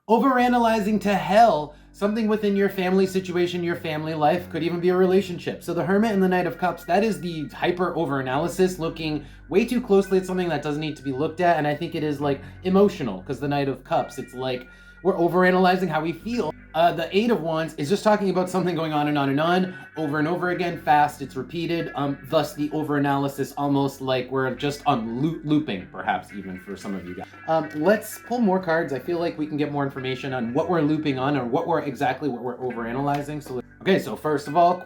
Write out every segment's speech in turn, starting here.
Overanalyzing to hell something within your family situation, your family life, could even be a relationship. So the Hermit and the Knight of Cups, that is the hyper overanalysis, looking way too closely at something that doesn't need to be looked at. And I think it is like emotional, because the Knight of Cups, it's like we're overanalyzing how we feel. The Eight of Wands is just talking about something going on and on and on, over and over again, fast, it's repeated, thus the overanalysis, almost like we're just looping, perhaps even for some of you guys. Let's pull more cards. I feel like we can get more information on what we're looping on, or what we're overanalyzing. So okay, so first of all,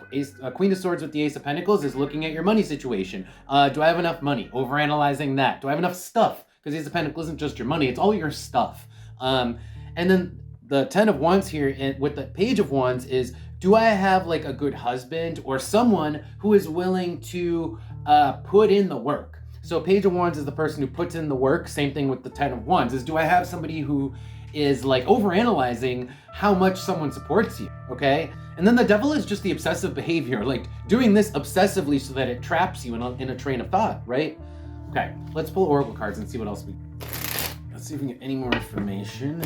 Queen of Swords with the Ace of Pentacles is looking at your money situation. Do I have enough money? Overanalyzing that. Do I have enough stuff? Because Ace of Pentacles isn't just your money, it's all your stuff. And then the Ten of Wands here with the Page of Wands is, do I have like a good husband or someone who is willing to put in the work? So Page of Wands is the person who puts in the work. Same thing with the Ten of Wands is, do I have somebody who is like overanalyzing how much someone supports you, okay? And then the Devil is just the obsessive behavior, like doing this obsessively so that it traps you in a train of thought, right? Okay, let's pull Oracle cards and see what else let's see if we can get any more information.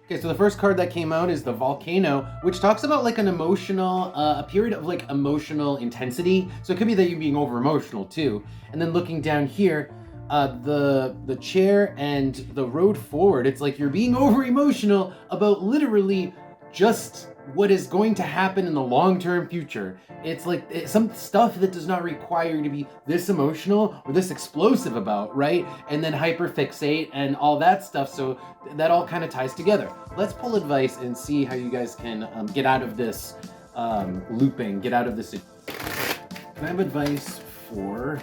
Okay, so the first card that came out is the Volcano, which talks about like an emotional, a period of like emotional intensity. So it could be that you're being over emotional too. And then looking down here, the chair and the road forward, it's like you're being over emotional about literally just what is going to happen in the long-term future. It's like some stuff that does not require you to be this emotional or this explosive about, right? And then hyperfixate and all that stuff. So that all kind of ties together. Let's pull advice and see how you guys can get out of this looping, get out of this. Can I have advice for...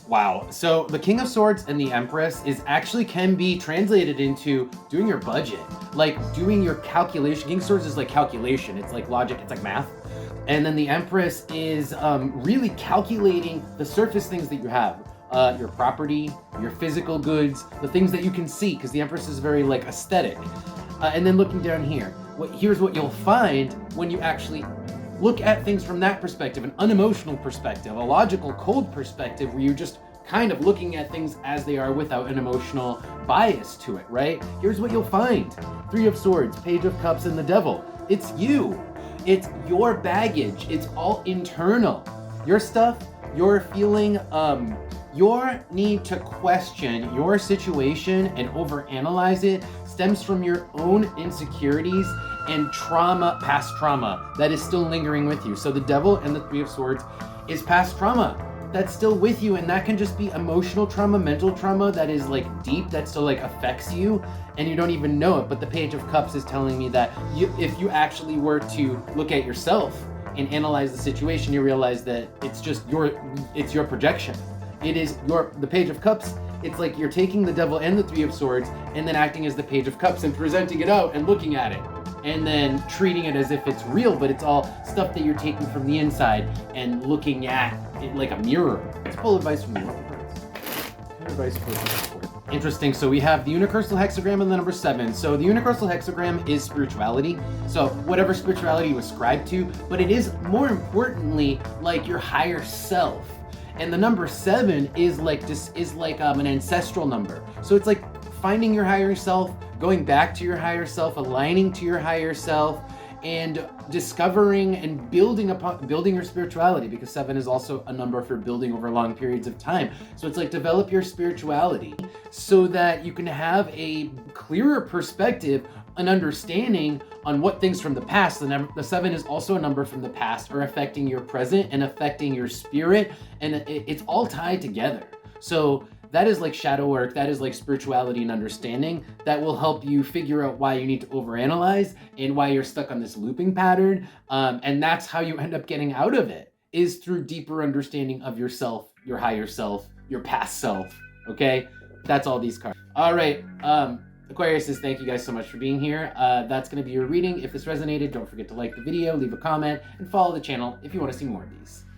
Wow, so the King of Swords and the Empress can be translated into doing your budget, like doing your calculation. King of Swords is like calculation, it's like logic, it's like math. And then the Empress is really calculating the surface things that you have. Your property, your physical goods, the things that you can see, because the Empress is very like aesthetic. And then looking down here, here's what you'll find when you actually look at things from that perspective, an unemotional perspective, a logical, cold perspective, where you're just kind of looking at things as they are without an emotional bias to it, right? Here's what you'll find. Three of Swords, Page of Cups, and the Devil. It's you. It's your baggage. It's all internal. Your stuff, your feeling, your need to question your situation and overanalyze it stems from your own insecurities and trauma, past trauma, that is still lingering with you. So the Devil and the Three of Swords is past trauma that's still with you, and that can just be emotional trauma, mental trauma that is like deep, that still like affects you, and you don't even know it. But the Page of Cups is telling me that if you actually were to look at yourself and analyze the situation, you realize that it's your projection. The Page of Cups, it's like you're taking the Devil and the Three of Swords and then acting as the Page of Cups and presenting it out and looking at it and then treating it as if it's real, but it's all stuff that you're taking from the inside and looking at it like a mirror. Let's pull advice from the Oracle cards. Advice for interesting. So we have the Universal Hexagram and the number 7. So the Universal Hexagram is spirituality. So whatever spirituality you ascribe to, but it is more importantly like your higher self. And the number 7 is like an ancestral number. So it's like finding your higher self, going back to your higher self, aligning to your higher self, and discovering and building your spirituality, because 7 is also a number for building over long periods of time. So it's like develop your spirituality so that you can have a clearer perspective, an understanding on what things from the past, the 7 is also a number from the past, are affecting your present and affecting your spirit, and it's all tied together. So that is like shadow work, that is like spirituality and understanding that will help you figure out why you need to overanalyze and why you're stuck on this looping pattern. And that's how you end up getting out of it, is through deeper understanding of yourself, your higher self, your past self, okay? That's all these cards. All right, Aquarius says thank you guys so much for being here. That's gonna be your reading. If this resonated, don't forget to like the video, leave a comment, and follow the channel if you wanna see more of these.